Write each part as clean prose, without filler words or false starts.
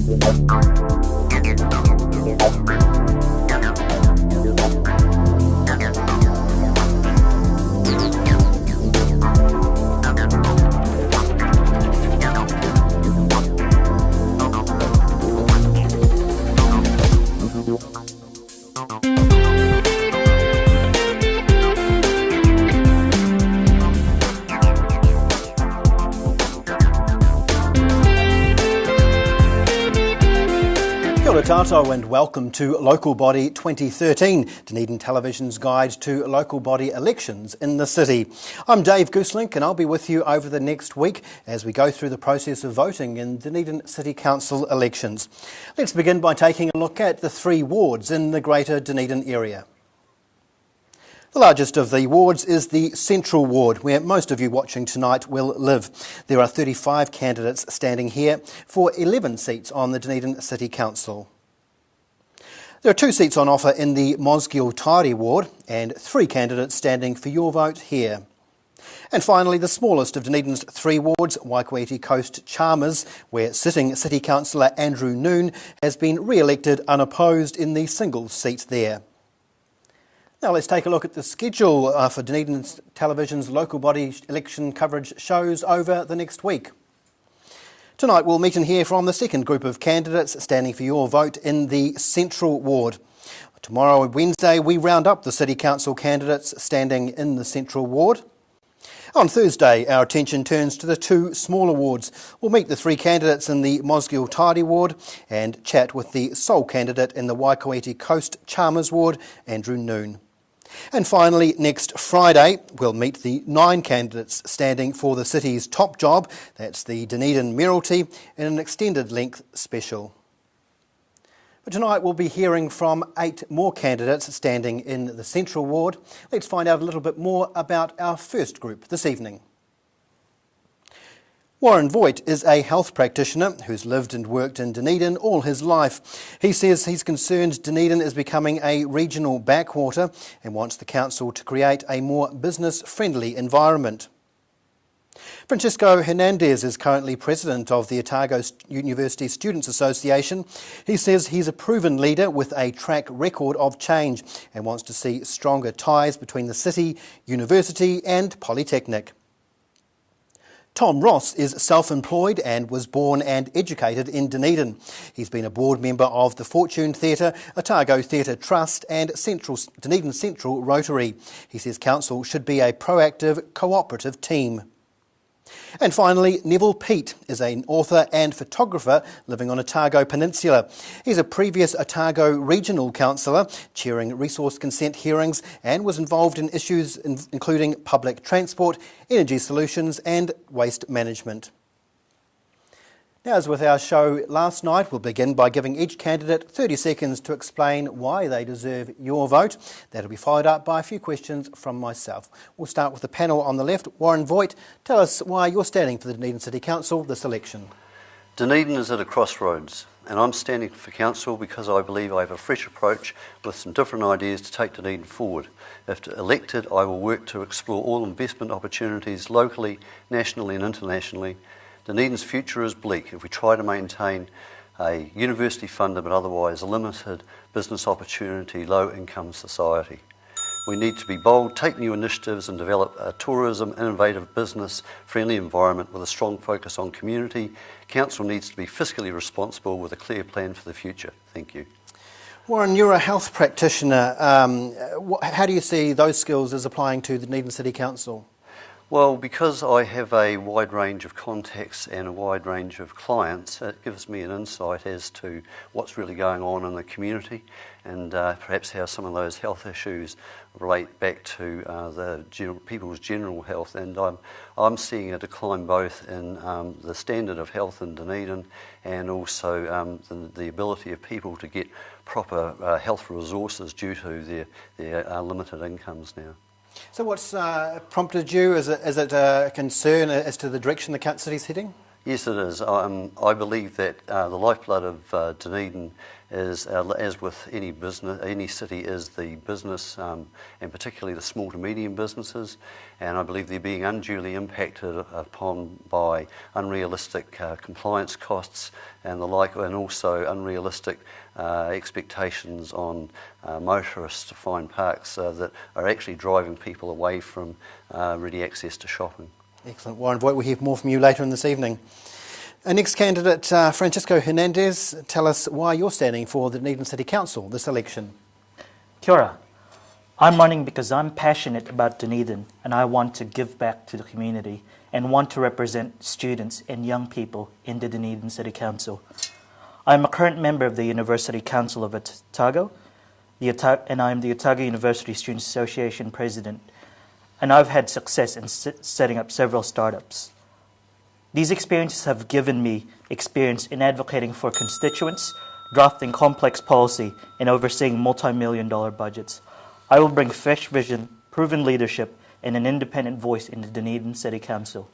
Kia ora tātou and welcome to Local Body 2013, Dunedin Television's guide to local body elections in the city. I'm Dave Gooselink and I'll be with you over the next week as we go through the process of voting in Dunedin City Council elections. Let's begin by taking a look at the three wards in the Greater Dunedin area. The largest of the wards is the Central Ward, where most of you watching tonight will live. There are 35 candidates standing here for 11 seats on the Dunedin City Council. There are 2 seats on offer in the Mosgiel Tairi Ward and 3 candidates standing for your vote here. And finally, the smallest of Dunedin's 3 wards, Waikouete Coast Chalmers, where sitting City Councillor Andrew Noon has been re-elected unopposed in the single seat there. Now let's take a look at the schedule for Dunedin Television's local body election coverage shows over the next week. Tonight we'll meet and hear from the second group of candidates standing for your vote in the Central Ward. Tomorrow, Wednesday, we round up the City Council candidates standing in the Central Ward. On Thursday, our attention turns to the 2 smaller wards. We'll meet the 3 candidates in the Mosgiel Tairi Ward and chat with the sole candidate in the Waikouete Coast Chalmers Ward, Andrew Noon. And finally, next Friday, we'll meet the 9 candidates standing for the city's top job, that's the Dunedin Mayoralty, in an extended length special. But tonight we'll be hearing from 8 more candidates standing in the Central Ward. Let's find out a little bit more about our first group this evening. Warren Voigt is a health practitioner who's lived and worked in Dunedin all his life. He says he's concerned Dunedin is becoming a regional backwater and wants the council to create a more business-friendly environment. Francisco Hernandez is currently president of the Otago University Students Association. He says he's a proven leader with a track record of change and wants to see stronger ties between the city, university and polytechnic. Tom Ross is self-employed and was born and educated in Dunedin. He's been a board member of the Fortune Theatre, Otago Theatre Trust and Dunedin Central Rotary. He says council should be a proactive, cooperative team. And finally, Neville Peat is an author and photographer living on Otago Peninsula. He's a previous Otago Regional Councillor, chairing resource consent hearings and was involved in issues including public transport, energy solutions and waste management. Now, as with our show last night, we'll begin by giving each candidate 30 seconds to explain why they deserve your vote. That'll be followed up by a few questions from myself. We'll start with the panel on the left. Warren Voigt, tell us why you're standing for the Dunedin City Council this election. Dunedin is at a crossroads, and I'm standing for council because I believe I have a fresh approach with some different ideas to take Dunedin forward. If elected, I will work to explore all investment opportunities locally, nationally and internationally. Dunedin's future is bleak if we try to maintain a university-funded but otherwise limited business opportunity, low-income society. We need to be bold, take new initiatives and develop a tourism, innovative, business-friendly environment with a strong focus on community. Council needs to be fiscally responsible with a clear plan for the future. Thank you. Warren, you're a health practitioner. How do you see those skills as applying to the Dunedin City Council? Well, because I have a wide range of contacts and a wide range of clients, it gives me an insight as to what's really going on in the community and perhaps how some of those health issues relate back to people's general health. And I'm seeing a decline both in the standard of health in Dunedin and also the ability of people to get proper health resources due to their limited incomes now. So what's prompted you? Is it a concern as to the direction the city's heading? Yes, it is. I believe that the lifeblood of Dunedin is, as with any business, any city, is the business, and particularly the small to medium businesses. And I believe they're being unduly impacted upon by unrealistic compliance costs and the like, and also unrealistic expectations on motorists to find parks that are actually driving people away from ready access to shopping. Excellent. Warren Voigt, we'll hear more from you later in this evening. Our next candidate, Francisco Hernandez, tell us why you're standing for the Dunedin City Council this election. Kia ora. I'm running because I'm passionate about Dunedin and I want to give back to the community and want to represent students and young people in the Dunedin City Council. I'm a current member of the University Council of Otago, and I'm the Otago University Students Association President, and I've had success in setting up several startups. These experiences have given me experience in advocating for constituents, drafting complex policy, and overseeing multi-million-dollar budgets. I will bring fresh vision, proven leadership, and an independent voice in the Dunedin City Council.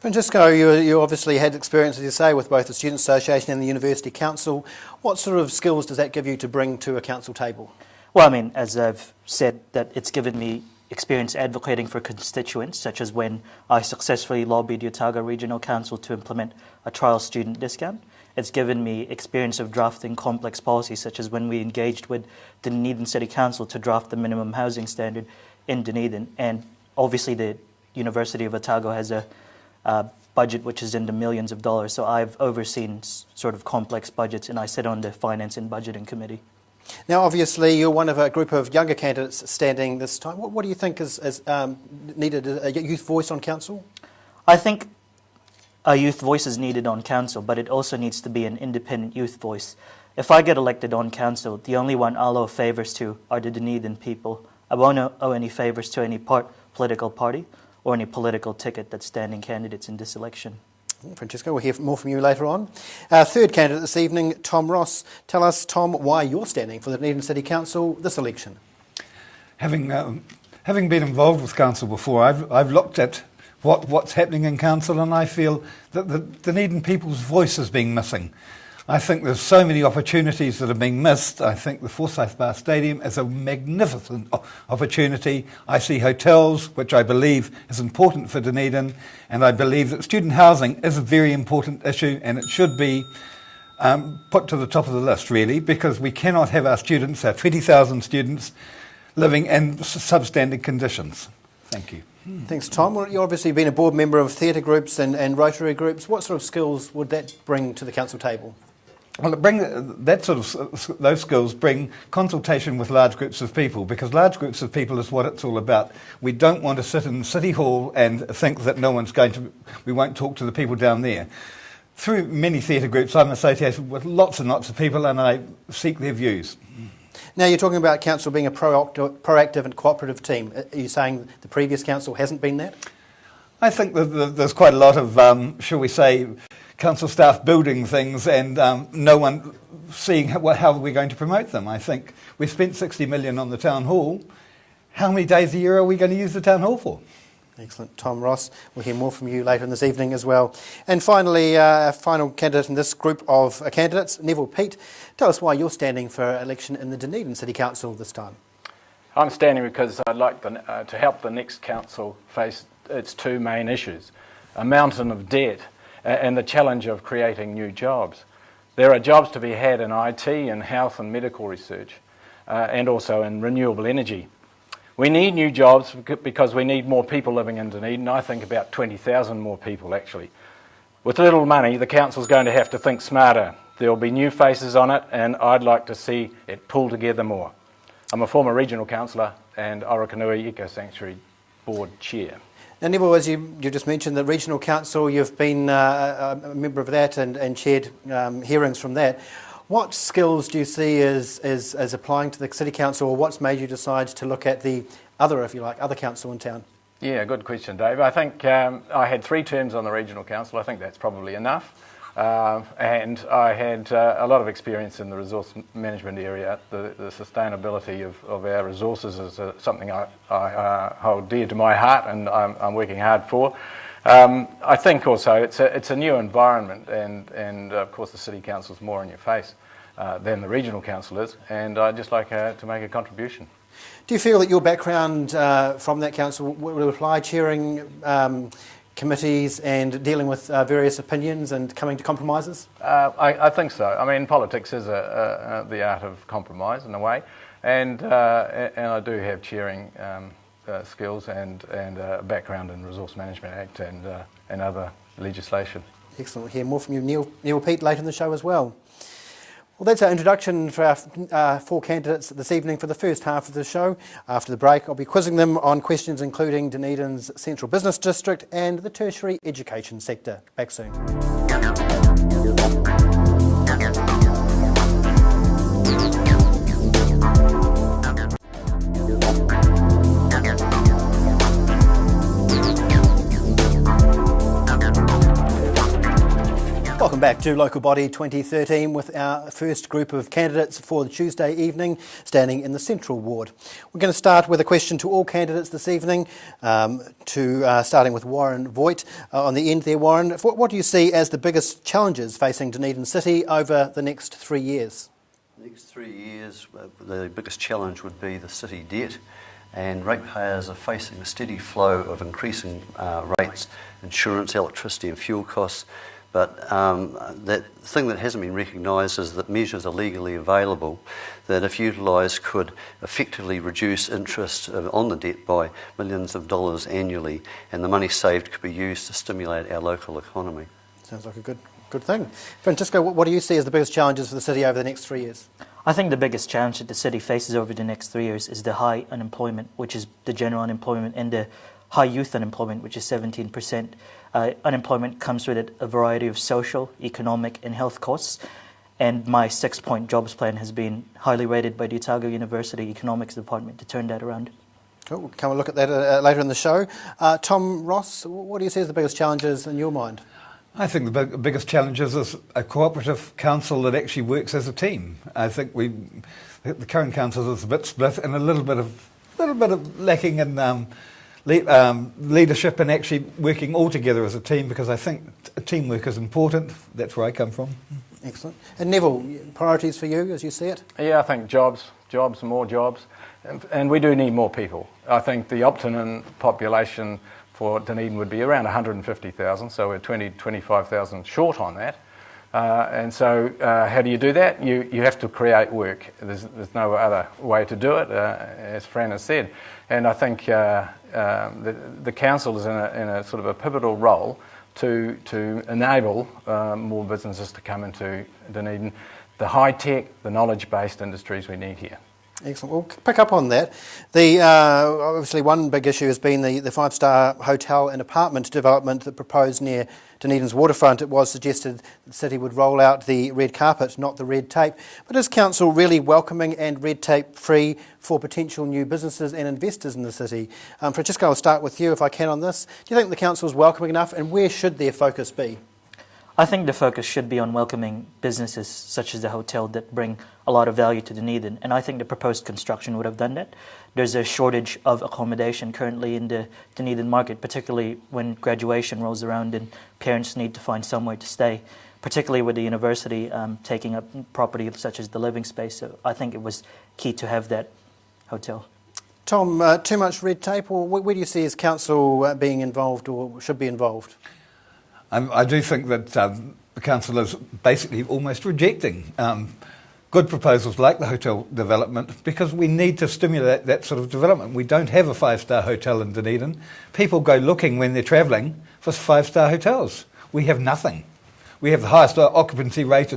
Francisco, you obviously had experience, as you say, with both the Student Association and the University Council. What sort of skills does that give you to bring to a council table? Well, I mean, as I've said, that it's given me experience advocating for constituents, such as when I successfully lobbied the Otago Regional Council to implement a trial student discount. It's given me experience of drafting complex policies, such as when we engaged with the Dunedin City Council to draft the minimum housing standard in Dunedin. And obviously the University of Otago has a budget which is in the millions of dollars, so I've overseen sort of complex budgets, and I sit on the Finance and Budgeting Committee. Now, obviously, you're one of a group of younger candidates standing this time. What do you think is needed, a youth voice on council? I think a youth voice is needed on council, but it also needs to be an independent youth voice. If I get elected on council, the only one I'll owe favours to are the Dunedin people. I won't owe any favours to any political party or any political ticket that's standing candidates in this election. Francisco, we'll hear more from you later on. Our third candidate this evening, Tom Ross. Tell us, Tom, why you're standing for the Dunedin City Council this election. Having been involved with council before, I've looked at what's happening in council, and I feel that the Dunedin people's voice is being missing. I think there's so many opportunities that are being missed. I think the Forsyth Bar Stadium is a magnificent opportunity. I see hotels, which I believe is important for Dunedin, and I believe that student housing is a very important issue, and it should be put to the top of the list, really, because we cannot have our students, our 20,000 students, living in substandard conditions. Thank you. Thanks, Tom. Well, you've obviously been a board member of theatre groups and Rotary groups. What sort of skills would that bring to the council table? Well, those skills bring consultation with large groups of people, because large groups of people is what it's all about. We don't want to sit in City Hall and think that we won't talk to the people down there. Through many theatre groups, I'm associated with lots and lots of people, and I seek their views. Now, you're talking about council being a proactive and cooperative team. Are you saying the previous council hasn't been that? I think that there's quite a lot of, shall we say, council staff building things and no one seeing how we're going to promote them. I think we've spent 60 million on the town hall. How many days a year are we going to use the town hall for? Excellent. Tom Ross, we'll hear more from you later in this evening as well. And finally, our final candidate in this group of candidates, Neville Peat. Tell us why you're standing for election in the Dunedin City Council this time. I'm standing because I'd like to help the next council face its two main issues, a mountain of debt and the challenge of creating new jobs. There are jobs to be had in IT and health and medical research and also in renewable energy. We need new jobs because we need more people living in Dunedin. I think about 20,000 more people actually. With little money, the council's going to have to think smarter. There will be new faces on it, and I'd like to see it pull together more. I'm a former regional councillor and Orokonui Eco Sanctuary Board Chair. Now, Neville, as you just mentioned, the Regional Council, you've been a member of that and chaired hearings from that. What skills do you see as applying to the City Council, or what's made you decide to look at the other, if you like, other council in town? Yeah, good question, Dave. I think I had 3 terms on the Regional Council. I think that's probably enough. And I had a lot of experience in the resource management area. The sustainability of our resources is something I hold dear to my heart, and I'm working hard for. I think also it's a new environment, and of course the City Council is more in your face than the Regional Council is, and I'd just like to make a contribution. Do you feel that your background from that council would apply, chairing committees and dealing with various opinions and coming to compromises? I think so. I mean, politics is the art of compromise in a way, and I do have chairing skills and a background in Resource Management Act and other legislation. Excellent. We'll hear more from you, Neil Peat, later in the show as well. Well, that's our introduction for our four candidates this evening for the first half of the show. After the break, I'll be quizzing them on questions including Dunedin's Central Business District and the tertiary education sector. Back soon. Welcome back to Local Body 2013 with our first group of candidates for the Tuesday evening standing in the Central Ward. We're going to start with a question to all candidates this evening, starting with Warren Voigt on the end there. Warren, what do you see as the biggest challenges facing Dunedin City over the next 3 years? The next 3 years, the biggest challenge would be the city debt, and ratepayers are facing a steady flow of increasing rates, insurance, electricity and fuel costs. But that thing that hasn't been recognised is that measures are legally available that, if utilised, could effectively reduce interest on the debt by millions of dollars annually, and the money saved could be used to stimulate our local economy. Sounds like a good thing. Francisco, what do you see as the biggest challenges for the city over the next 3 years? I think the biggest challenge that the city faces over the next 3 years is the high unemployment, which is the general unemployment, and the high youth unemployment, which is 17%. Unemployment comes with it a variety of social, economic and health costs, and my 6-point jobs plan has been highly rated by the Otago University Economics Department to turn that around. Cool. We'll come and look at that later in the show. Tom Ross, what do you see as the biggest challenges in your mind? I think the biggest challenge is a cooperative council that actually works as a team. I think the current council is a bit split and a little bit of lacking in leadership and actually working all together as a team, because I think teamwork is important. That's where I come from. Excellent. And Neville, priorities for you as you see it? Yeah, I think jobs, more jobs, and we do need more people. I think the optimum population for Dunedin would be around 150,000, so we're 25,000 short on that. And so how do you do that? You have to create work. There's no other way to do it, as Fran has said. And I think the council is in a sort of a pivotal role to enable more businesses to come into Dunedin, the high-tech, the knowledge-based industries we need here. Excellent. We'll pick up on that. Obviously one big issue has been the 5-star hotel and apartment development that proposed near Dunedin's waterfront. It was suggested the city would roll out the red carpet, not the red tape. But is council really welcoming and red tape free for potential new businesses and investors in the city? Francisco, I'll start with you if I can on this. Do you think the council is welcoming enough, and where should their focus be? I think the focus should be on welcoming businesses such as the hotel that bring a lot of value to Dunedin, and I think the proposed construction would have done that. There's a shortage of accommodation currently in the Dunedin market, particularly when graduation rolls around and parents need to find somewhere to stay, particularly with the university taking up property such as the living space. So I think it was key to have that hotel. Tom, too much red tape, or where do you see as council being involved or should be involved? I do think that the council is basically almost rejecting good proposals like the hotel development, because we need to stimulate that sort of development. We don't have a 5-star hotel in Dunedin. People go looking when they're travelling for 5-star hotels. We have nothing. We have the highest occupancy rate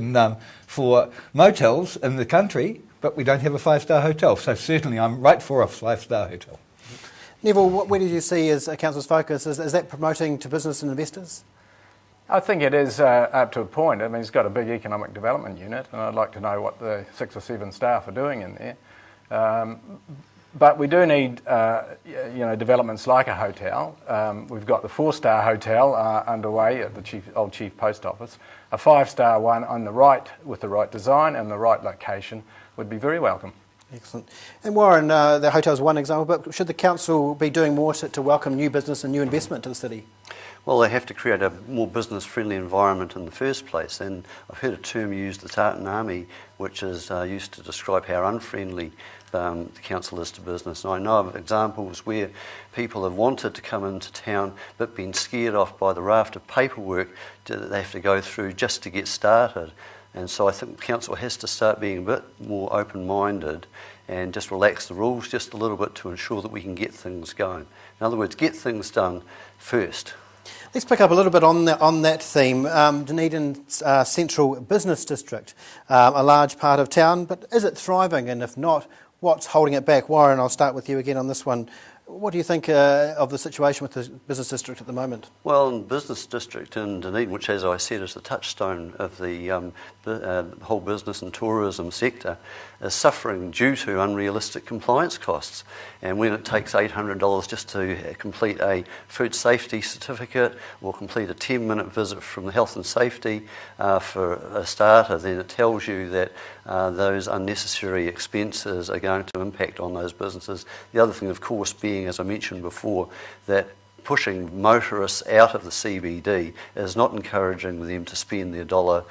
for motels in the country, but we don't have a 5-star hotel. So certainly I'm right for a 5-star hotel. Neville, where do you see as a council's focus? Is that promoting to business and investors? I think it is up to a point. I mean, it's got a big economic development unit, and I'd like to know what the 6 or 7 staff are doing in there. But we do need, developments like a hotel. We've got the 4-star hotel underway at the old Chief Post Office. A 5-star one on the right, with the right design and the right location, would be very welcome. Excellent. And Warren, the hotel is one example, but should the council be doing more to welcome new business and new investment to the city? Well, they have to create a more business-friendly environment in the first place, and I've heard a term used, the Tartan Army, which is used to describe how unfriendly the council is to business. And I know of examples where people have wanted to come into town but been scared off by the raft of paperwork that they have to go through just to get started. And so I think the council has to start being a bit more open-minded and just relax the rules just a little bit to ensure that we can get things going. In other words, get things done first. Let's pick up a little bit on that theme. Dunedin's central business district, a large part of town, but is it thriving? And if not, what's holding it back? Warren, I'll start with you again on this one. What do you think of the situation with the business district at the moment? Well, the business district in Dunedin, which, as I said, is the touchstone of the whole business and tourism sector, is suffering due to unrealistic compliance costs. And when it takes $800 just to complete a food safety certificate or complete a 10-minute visit from the health and safety for a starter, then it tells you that those unnecessary expenses are going to impact on those businesses. The other thing, of course, being, as I mentioned before, that pushing motorists out of the CBD is not encouraging them to spend their dollar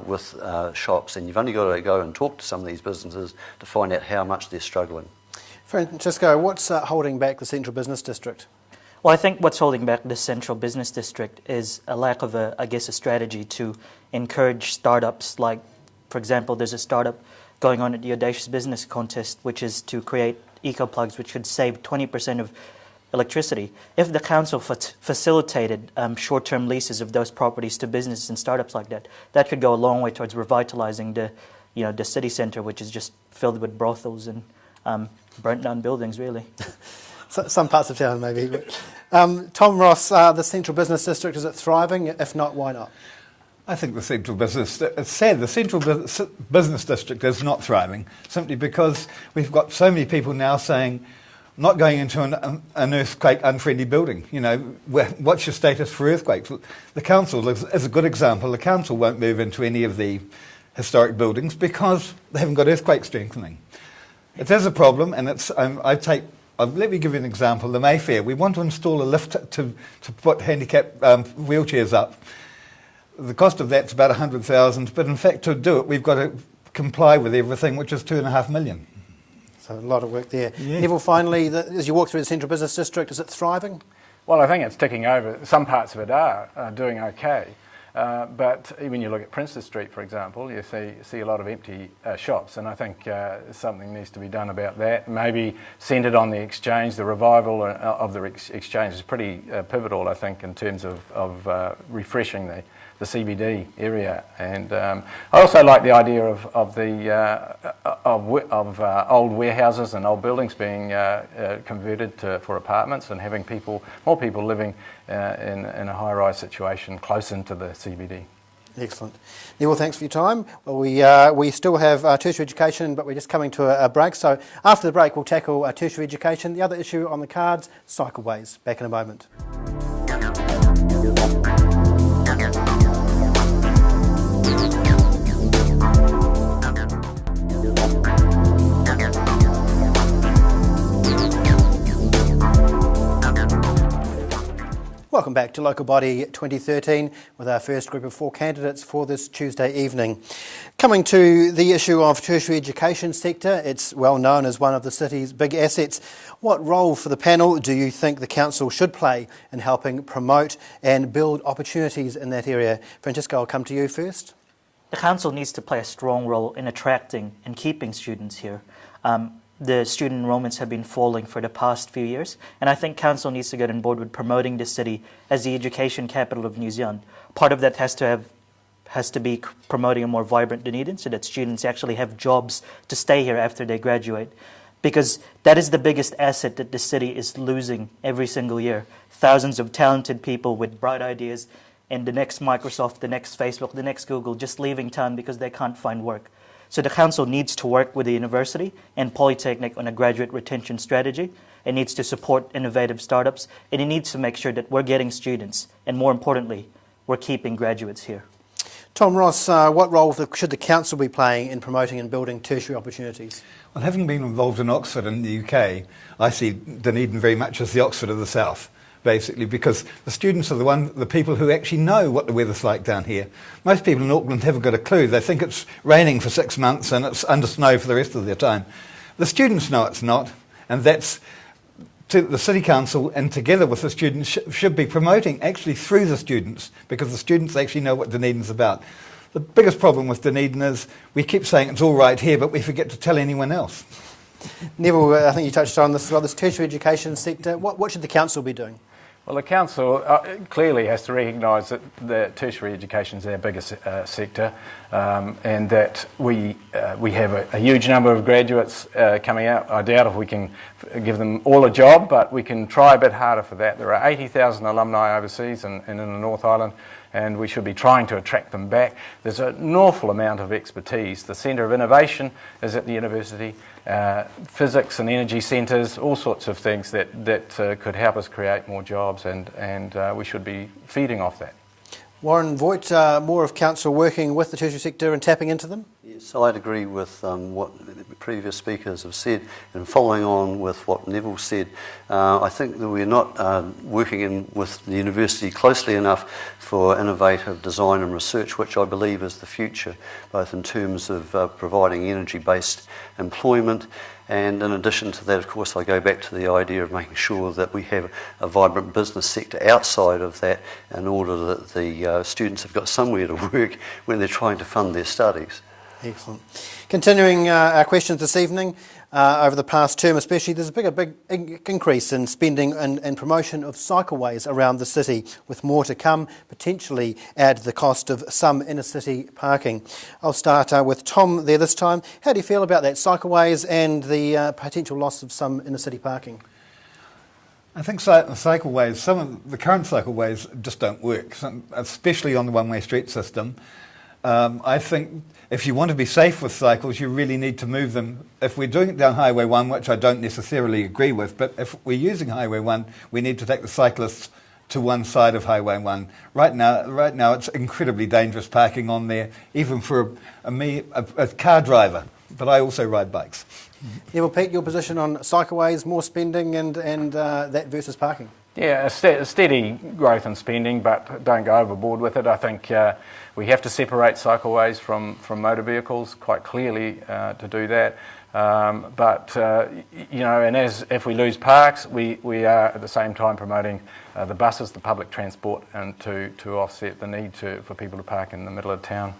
with shops, and you've only got to go and talk to some of these businesses to find out how much they're struggling. Francisco, what's holding back the central business district? Well, I think what's holding back the central business district is a lack of a strategy to encourage startups. Like, for example, there's a startup going on at the Audacious Business Contest, which is to create eco-plugs which could save 20% of electricity. If the council facilitated short-term leases of those properties to businesses and startups like that, that could go a long way towards revitalising the city centre, which is just filled with brothels and burnt down buildings, really. Some parts of town, maybe. Tom Ross, the central business district, is it thriving? If not, why not? I think the central business, it's sad, the central business district is not thriving, simply because we've got so many people now saying, not going into an earthquake-unfriendly building. You know, what's your status for earthquakes? The council is a good example. The council won't move into any of the historic buildings because they haven't got earthquake strengthening. It is a problem, and it's. Let me give you an example. The Mayfair. We want to install a lift to put handicap wheelchairs up. The cost of that's about $100,000, but in fact, to do it, we've got to comply with everything, which is $2.5 million. So a lot of work there. Yeah. Neville, finally, as you walk through the central business district, is it thriving? Well, I think it's ticking over. Some parts of it are doing okay. But when you look at Princess Street, for example, you see a lot of empty shops, and I think something needs to be done about that. Maybe centred on the exchange. The revival of the exchange is pretty pivotal, I think, in terms of refreshing the CBD area. And I also like the idea of old warehouses and old buildings being converted for apartments, and having more people living in a high-rise situation close into the CBD. Excellent. Neville, thanks for your time. Well, we still have tertiary education, but we're just coming to a break. So after the break, we'll tackle tertiary education. The other issue on the cards, cycleways. Back in a moment. Welcome back to Local Body 2013 with our first group of 4 candidates for this Tuesday evening. Coming to the issue of tertiary education sector, it's well known as one of the city's big assets. What role for the panel do you think the council should play in helping promote and build opportunities in that area? Francisco, I'll come to you first. The council needs to play a strong role in attracting and keeping students here. The student enrollments have been falling for the past few years, and I think council needs to get on board with promoting the city as the education capital of New Zealand. Part of that has to be promoting a more vibrant Dunedin so that students actually have jobs to stay here after they graduate, because that is the biggest asset that the city is losing every single year. Thousands of talented people with bright ideas, and the next Microsoft, the next Facebook, the next Google just leaving town because they can't find work. So the council needs to work with the university and Polytechnic on a graduate retention strategy. It needs to support innovative startups, and it needs to make sure that we're getting students, and more importantly, we're keeping graduates here. Tom Ross, what role should the council be playing in promoting and building tertiary opportunities? Well, having been involved in Oxford in the UK, I see Dunedin very much as the Oxford of the South, basically, because the students are the people who actually know what the weather's like down here. Most people in Auckland haven't got a clue. They think it's raining for 6 months and it's under snow for the rest of their time. The students know it's not, and that's to the City Council, and together with the students should be promoting actually through the students, because the students actually know what Dunedin's about. The biggest problem with Dunedin is we keep saying it's all right here, but we forget to tell anyone else. Neville, I think you touched on this as well, this tertiary education sector. What should the council be doing? Well, the council clearly has to recognise that the tertiary education is our biggest sector, and that we have a huge number of graduates coming out. I doubt if we can give them all a job, but we can try a bit harder for that. There are 80,000 alumni overseas and in the North Island, and we should be trying to attract them back. There's an awful amount of expertise. The Centre of Innovation is at the university, physics and energy centres, all sorts of things that could help us create more jobs, and we should be feeding off that. Warren Voigt, more of council working with the tertiary sector and tapping into them? Yes, I'd agree with what the previous speakers have said, and following on with what Neville said, I think that we're not working with the university closely enough for innovative design and research, which I believe is the future, both in terms of providing energy-based employment. And in addition to that, of course, I go back to the idea of making sure that we have a vibrant business sector outside of that, in order that the students have got somewhere to work when they're trying to fund their studies. Excellent. Continuing our questions this evening, over the past term especially, there's a big increase in spending and promotion of cycleways around the city, with more to come, potentially add to the cost of some inner city parking. I'll start with Tom there this time. How do you feel about that, cycleways and the potential loss of some inner city parking? I think cycleways, some of the current cycleways just don't work, especially on the one-way street system. I think if you want to be safe with cycles, you really need to move them. If we're doing it down Highway 1, which I don't necessarily agree with, but if we're using Highway 1, we need to take the cyclists to one side of Highway 1. Right now it's incredibly dangerous parking on there, even for a car driver, but I also ride bikes. Neville, Pete, your position on cycleways, more spending and that versus parking? Yeah, a steady growth in spending, but don't go overboard with it. I think we have to separate cycleways from motor vehicles quite clearly to do that. And if we lose parks, we are at the same time promoting the buses, the public transport, and to offset the need for people to park in the middle of town.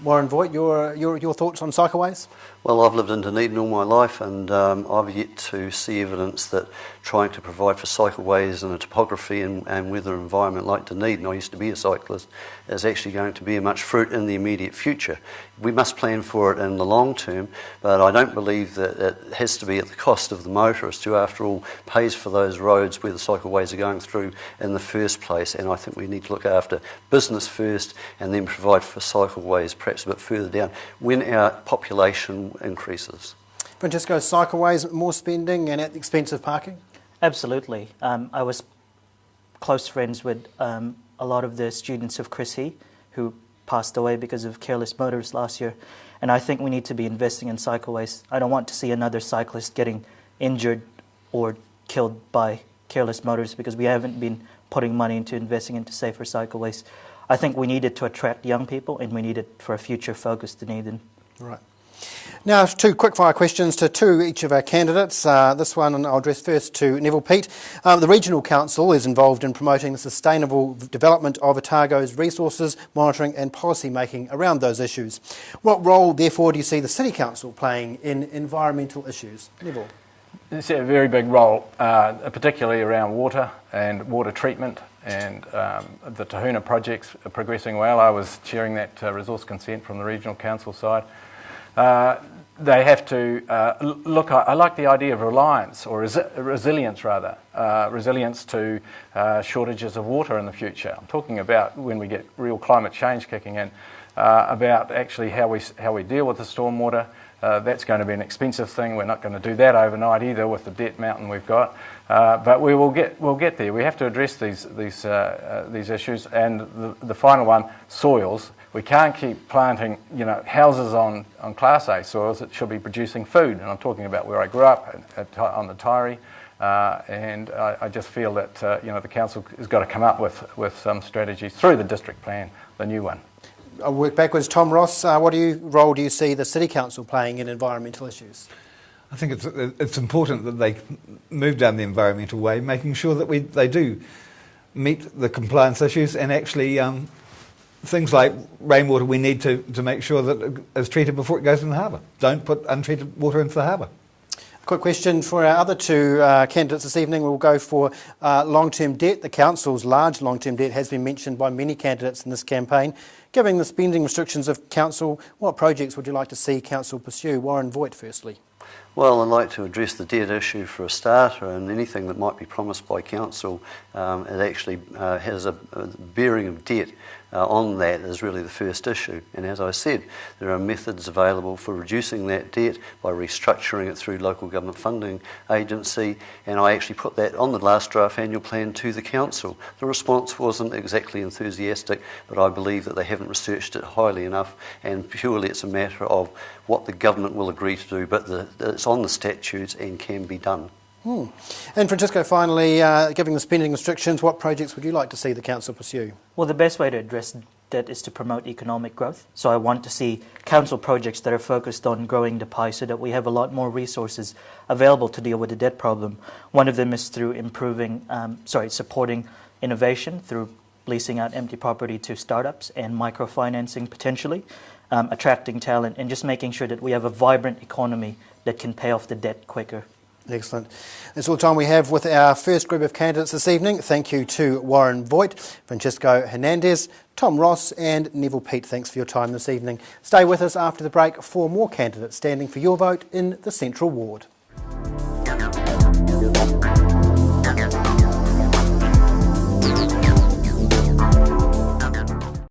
Warren Voigt, your thoughts on cycleways? Well, I've lived in Dunedin all my life, and I've yet to see evidence that trying to provide for cycleways in a topography and weather environment like Dunedin, I used to be a cyclist, is actually going to bear much fruit in the immediate future. We must plan for it in the long term, but I don't believe that it has to be at the cost of the motorist, who after all pays for those roads where the cycleways are going through in the first place. And I think we need to look after business first and then provide for cycleways perhaps a bit further down when our population increases. Francesco, cycleways, more spending and at the expense of parking? Absolutely. I was close friends with a lot of the students of Chris He, who passed away because of careless motorists last year, and I think we need to be investing in cycleways. I don't want to see another cyclist getting injured or killed by careless motorists, because we haven't been putting money into investing into safer cycleways. I think we need it to attract young people, and we need it for a future-focused Dunedin. Right. Now, two quick-fire questions to each of our candidates. This one I'll address first to Neville Pete. The Regional Council is involved in promoting the sustainable development of Otago's resources, monitoring and policy making around those issues. What role, therefore, do you see the City Council playing in environmental issues? Neville. It's a very big role, particularly around water and water treatment, and the Tahuna projects are progressing well. I was chairing that resource consent from the Regional Council side. They have to look. I like the idea of resilience to shortages of water in the future. I'm talking about when we get real climate change kicking in, about actually how we deal with the stormwater. That's going to be an expensive thing. We're not going to do that overnight either with the debt mountain we've got. But we'll get there. We have to address these issues. And the final one, soils. We can't keep planting, houses on Class A soils that should be producing food. And I'm talking about where I grew up on the Taieri. And I just feel that the council has got to come up with some strategies through the district plan, the new one. I'll work backwards. Tom Ross, what role do you see the City Council playing in environmental issues? I think it's important that they move down the environmental way, making sure that they do meet the compliance issues, and actually things like rainwater, we need to make sure that it's treated before it goes in the harbour. Don't put untreated water into the harbour. Quick question for our other two candidates this evening. We'll go for long-term debt. The council's large long-term debt has been mentioned by many candidates in this campaign. Given the spending restrictions of council, what projects would you like to see council pursue? Warren Voigt, firstly. Well, I'd like to address the debt issue for a starter, and anything that might be promised by council, it actually has a bearing of debt on that is really the first issue. And as I said, there are methods available for reducing that debt by restructuring it through local government funding agency, and I actually put that on the last draft annual plan to the council. The response wasn't exactly enthusiastic, but I believe that they haven't researched it highly enough, and purely it's a matter of what the government will agree to do, but it's on the statutes and can be done. And Francisco, finally, given the spending restrictions, what projects would you like to see the council pursue? Well, the best way to address debt is to promote economic growth. So I want to see council projects that are focused on growing the pie so that we have a lot more resources available to deal with the debt problem. One of them is through supporting innovation through leasing out empty property to startups and microfinancing potentially, attracting talent, and just making sure that we have a vibrant economy that can pay off the debt quicker. Excellent. That's all the time we have with our first group of candidates this evening. Thank you to Warren Voigt, Francisco Hernandez, Tom Ross and Neville Peat. Thanks for your time this evening. Stay with us after the break for more candidates standing for your vote in the Central Ward.